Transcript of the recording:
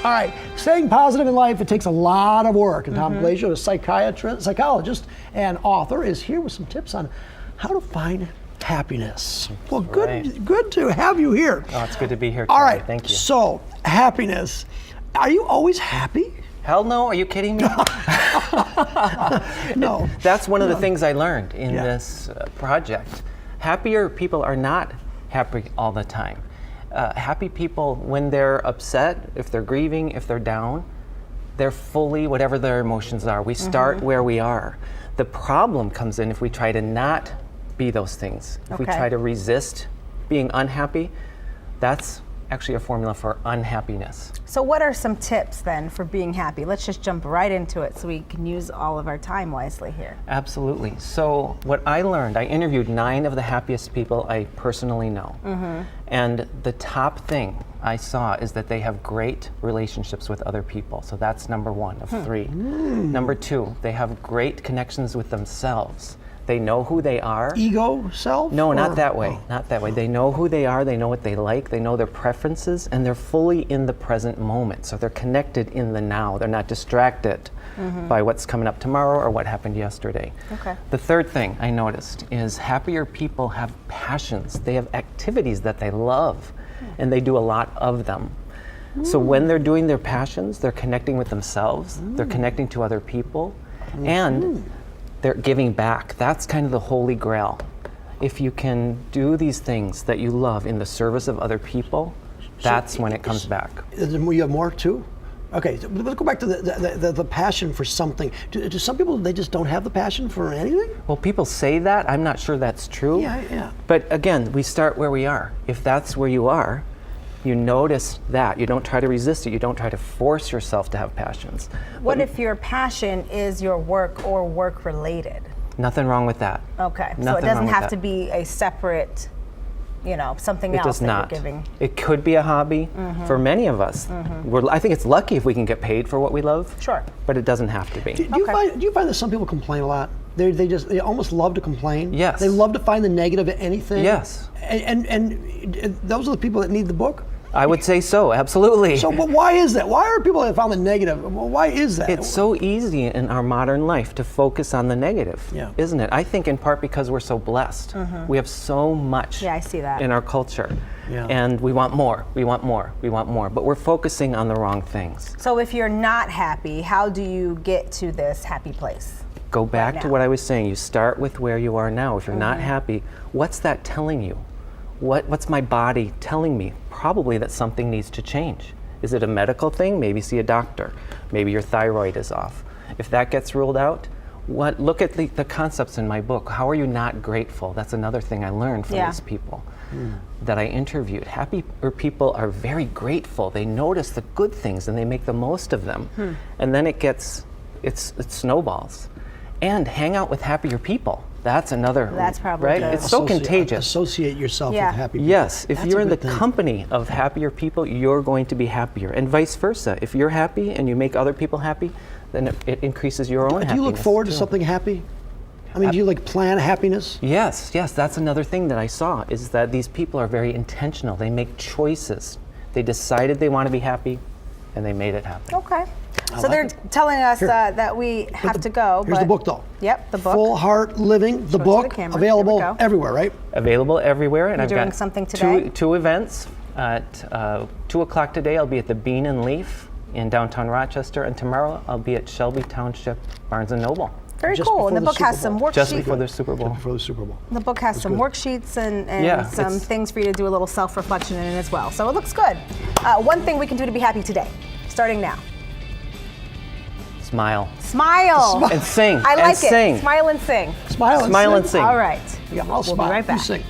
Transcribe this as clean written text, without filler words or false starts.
All right, staying positive in life, it takes a lot of work. And Tom Glaser, a psychologist and author, is here with some tips on how to find happiness. Well, good to have you here. Oh, it's good to be here. All right, thank you. So, happiness. Are you always happy? Hell no, are you kidding me? No. That's one of the things I learned in this project. Happier people are not happy all the time. Happy people, when they're upset, if they're grieving, if they're down, they're fully whatever their emotions are. We start where we are. The problem comes in if we try to not be those things. If we try to resist being unhappy, that's actually a formula for unhappiness. So what are some tips then for being happy? Let's just jump right into it so we can use all of our time wisely here. Absolutely. So what I learned, I interviewed 9 of the happiest people I personally know. And the top thing I saw is that they have great relationships with other people. So that's number 1 of 3. Number 2, they have great connections with themselves. They know who they are. Ego self? No, not that way. Not that way. They know who they are, they know what they like, they know their preferences, and they're fully in the present moment. So they're connected in the now. They're not distracted by what's coming up tomorrow or what happened yesterday. The third thing I noticed is happier people have passions. They have activities that they love, and they do a lot of them. So when they're doing their passions, they're connecting with themselves, they're connecting to other people, and they're giving back. That's kind of the holy grail. If you can do these things that you love in the service of other people, that's when it comes back. You have more too? Okay, so let's go back to the passion for something. Do some people, they just don't have the passion for anything? Well, people say that. I'm not sure that's true. Yeah. But again, we start where we are. If that's where you are, you notice that. You don't try to resist it. You don't try to force yourself to have passions. What if your passion is your work or work related? Nothing wrong with that. Okay, so it Nothing wrong doesn't with have that. to be a separate, something It else does that not. you're giving. It could be a hobby for many of us. I think it's lucky if we can get paid for what we love. Sure. But it doesn't have to be. Do you find that some people complain a lot? They almost love to complain. Yes. They love to find the negative in anything. Yes. And those are the people that need the book? I would say so, absolutely. So, but why is that? Why are people that found the negative? Well, why is that? It's so easy in our modern life to focus on the negative, isn't it? I think in part because we're so blessed. We have so much I see that. in our culture. And we want more, we want more, we want more. But we're focusing on the wrong things. So if you're not happy, how do you get to this happy place? Go back to what I was saying. You start with where you are now. If you're not happy, what's that telling you? What's my body telling me? Probably that something needs to change. Is it a medical thing? Maybe see a doctor. Maybe your thyroid is off. If that gets ruled out, look at the concepts in my book. How are you not grateful? That's another thing I learned from these people that I interviewed. Happier people are very grateful. They notice the good things and they make the most of them. And then it snowballs. And hang out with happier people. That's another. That's probably right. good. It's so contagious. Associate yourself with happy people. Yes, if That's you're a in the good thing. company of happier people, you're going to be happier, and vice versa. If you're happy and you make other people happy, then it increases your own happiness. Do you look forward to too. something happy? I mean, do you plan happiness? Yes, that's another thing that I saw, is that these people are very intentional. They make choices. They decided they want to be happy, and they made it happen. Okay. So they're telling us that we have to go. Here's the book, though. Yep, the book. Full Heart Living, the Show it to book, the camera. available Here we go. everywhere, right? Available everywhere, and You're I've doing got something today? two events. At 2 o'clock today, I'll be at the Bean and Leaf in downtown Rochester, and tomorrow I'll be at Shelby Township Barnes & Noble. Very Just cool. And the before book the has Super some Bowl. worksheets. Just before the Super Bowl. Before the Super Bowl. The book has some worksheets and some it's- things for you to do a little self-reflection in it as well. So it looks good. One thing we can do to be happy today, starting now. Smile. Smile. And sing. I like and it. Sing. Smile and sing. Smile and Smile sing. and sing. All right. Yeah, I'll We'll smile. be right You back. sing.